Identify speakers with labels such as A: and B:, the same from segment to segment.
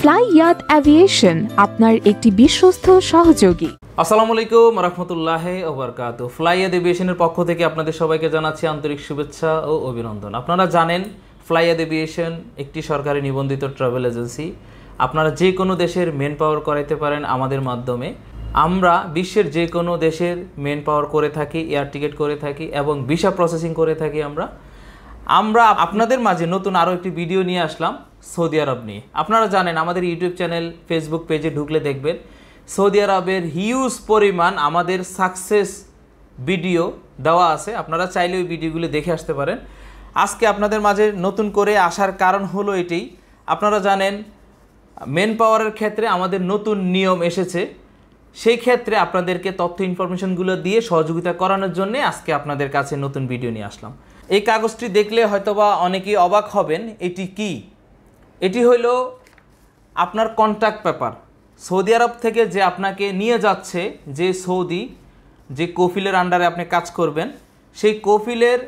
A: ফ্লাইয়াত aviation আপনার একটি বিশ্বস্ত সহযোগী।
B: আসসালামু আলাইকুম রাহমাতুল্লাহি ওয়া বারাকাতুহু। ফ্লাইয়াত এভিয়েশনের পক্ষ থেকে আপনাদের সবাইকে জানাচ্ছি আন্তরিক শুভেচ্ছা ও অভিনন্দন। আপনারা জানেন ফ্লাইয়াত এভিয়েশন একটি সরকারি নিবন্ধিত ট্রাভেল এজেন্সি। আপনারা যে কোনো দেশের মেন পাওয়ার করাইতে পারেন আমাদের মাধ্যমে। আমরা বিশ্বের যে কোনো দেশের মেন পাওয়ার করে থাকি, এয়ার টিকিট করে থাকি এবং ভিসা প্রসেসিং করে থাকি। আমরা আপনাদের মাঝে নতুন আরও একটি ভিডিও নিয়ে আসলাম সৌদি আরব নিয়ে। আপনারা জানেন আমাদের ইউটিউব চ্যানেল, ফেসবুক পেজে ঢুকলে দেখবেন সৌদি আরবের হিউজ পরিমাণ আমাদের সাকসেস ভিডিও দেওয়া আছে। আপনারা চাইলে ওই ভিডিওগুলো দেখে আসতে পারেন। আজকে আপনাদের মাঝে নতুন করে আসার কারণ হলো এটাই, আপনারা জানেন মেন পাওয়ারের ক্ষেত্রে আমাদের নতুন নিয়ম এসেছে। সেই ক্ষেত্রে আপনাদেরকে তথ্য ইনফরমেশনগুলো দিয়ে সহযোগিতা করানোর জন্য আজকে আপনাদের কাছে নতুন ভিডিও নিয়ে আসলাম। এই কাগজটি দেখলে হয়তোবা অনেকেই অবাক হবেন, এটি কি? এটি হইল আপনার কন্ট্রাক্ট পেপার। সৌদি আরব থেকে যে আপনাকে নিয়ে যাচ্ছে, যে সৌদি, যে কফিলের আন্ডারে আপনি কাজ করবেন, সেই কফিলের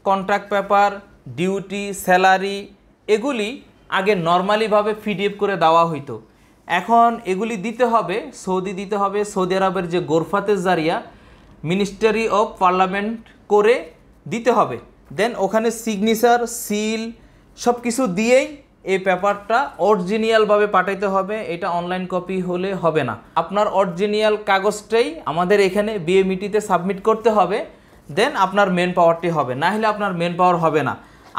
B: কন্ট্রাক্ট পেপার, ডিউটি, স্যালারি এগুলি আগে নর্মালিভাবে পিডিএফ করে দেওয়া হইতো। এখন এগুলি দিতে হবে সৌদি আরবের যে গোরফাতে জারিয়া মিনিস্ট্রি অফ পার্লামেন্ট করে দিতে হবে। দেন ওখানে সিগনেচার, সিল সব কিছু দিয়েই এই পেপারটা অরিজিনালভাবে পাঠাইতে হবে। এটা অনলাইন কপি হলে হবে না। আপনার অরিজিনাল কাগজটাই আমাদের এখানে বিএমইটিতে সাবমিট করতে হবে। দেন আপনার মেন পাওয়ারটি হবে, না হলে আপনার মেন পাওয়ার হবে না।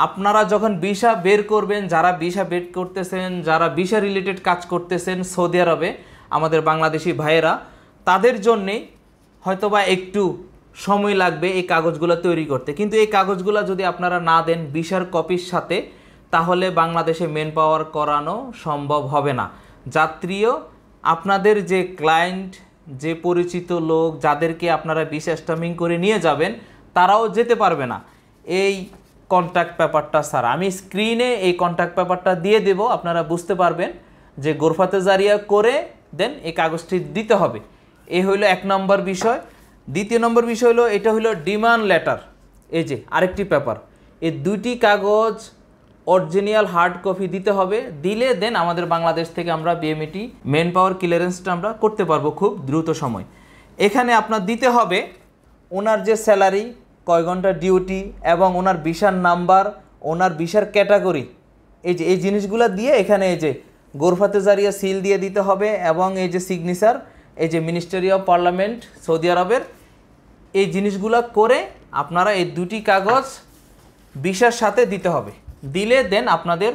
B: আপনারা যখন ভিসা বের করবেন, যারা ভিসা বের করতেছেন, যারা ভিসা রিলেটেড কাজ করতেছেন সৌদি আরবে, আমাদের বাংলাদেশি ভাইয়েরা, তাদের জন্যেই হয়তোবা একটু সময় লাগবে এই কাগজগুলো তৈরি করতে। কিন্তু এই কাগজগুলো যদি আপনারা না দেন ভিসার কপির সাথে, তাহলে বাংলাদেশে মেন পাওয়ার করানো সম্ভব হবে না। যাত্রীও আপনাদের যে ক্লায়েন্ট, যে পরিচিত লোক, যাদেরকে আপনারা ভিসা স্ট্যাম্পিং করে নিয়ে যাবেন, তারাও যেতে পারবে না এই কন্ট্রাক্ট পেপারটা ছাড়া। আমি স্ক্রিনে এই কন্ট্রাক্ট পেপারটা দিয়ে দেব, আপনারা বুঝতে পারবেন যে গোরফাতে জারিয়া করে দেন এই কাগজটি দিতে হবে। এই হইল এক নম্বর বিষয়। দ্বিতীয় নম্বর বিষয় হলো, এটা হলো ডিমান্ড লেটার। এই যে আরেকটি পেপার, এই দুইটি কাগজ অরিজিনাল হার্ড কপি দিতে হবে। দিলে দেন আমাদের বাংলাদেশ থেকে আমরা বিএমইটি মেন পাওয়ার ক্লিয়ারেন্সটা আমরা করতে পারবো খুব দ্রুত সময়। এখানে আপনার দিতে হবে ওনার যে স্যালারি, কয় ঘন্টা ডিউটি এবং ওনার ভিসার নাম্বার, ওনার ভিসার ক্যাটাগরি, এই যে এই জিনিসগুলো দিয়ে এখানে এই যে গোরফাতে জারিয়া সিল দিয়ে দিতে হবে এবং এই যে সিগনেচার, এই যে মিনিস্ট্রি অফ পার্লামেন্ট সৌদি আরবের, এই জিনিসগুলো করে আপনারা এই দুটি কাগজ ভিসার সাথে দিতে হবে। দিলে দেন আপনাদের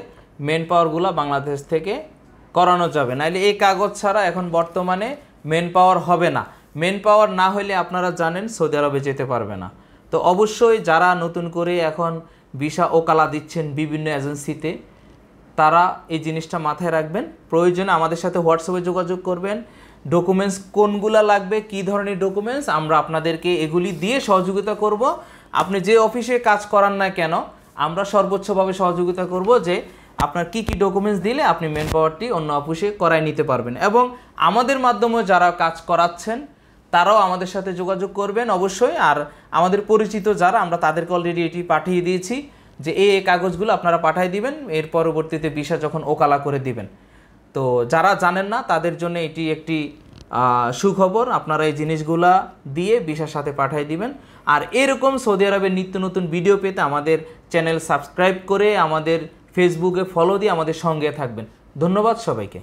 B: মেন পাওয়ারগুলো বাংলাদেশ থেকে করানো যাবে। নাহলে এই কাগজ ছাড়া এখন বর্তমানে মেন পাওয়ার হবে না। মেন পাওয়ার না হলে আপনারা জানেন সৌদি আরবে যেতে পারবে না। তো অবশ্যই যারা নতুন করে এখন ভিসা ওকালা দিচ্ছেন বিভিন্ন এজেন্সিতে, তারা এই জিনিসটা মাথায় রাখবেন। প্রয়োজনে আমাদের সাথে হোয়াটসঅ্যাপে যোগাযোগ করবেন। ডকুমেন্টস কোনগুলো লাগবে, কি ধরনের ডকুমেন্টস, আমরা আপনাদেরকে এগুলি দিয়ে সহযোগিতা করব। আপনি যে অফিসে কাজ করান না কেন, আমরা সর্বোচ্চভাবে সহযোগিতা করব যে আপনার কি কি ডকুমেন্টস দিলে আপনি মেন পাওয়ারটি অন্য অফিসে করায় নিতে পারবেন। এবং আমাদের মাধ্যমে যারা কাজ করাচ্ছেন তারাও আমাদের সাথে যোগাযোগ করবেন অবশ্যই। আর আমাদের পরিচিত যারা, আমরা তাদেরকে অলরেডি এটি পাঠিয়ে দিয়েছি যে এই কাগজগুলো আপনারা পাঠিয়ে দিবেন, এর পরবর্তীতে ভিসা যখন ওকালা করে দিবেন। তো যারা জানেন না তাদের জন্য এটি একটি সুখবর। আপনারা এই জিনিসগুলা দিয়ে ভিসার সাথে পাঠিয়ে দিবেন। আর এরকম সৌদি আরবের নিত্য নতুন ভিডিও পেতে আমাদের চ্যানেল সাবস্ক্রাইব করে আমাদের ফেসবুকে ফলো দিয়ে আমাদের সঙ্গে থাকবেন। ধন্যবাদ সবাইকে।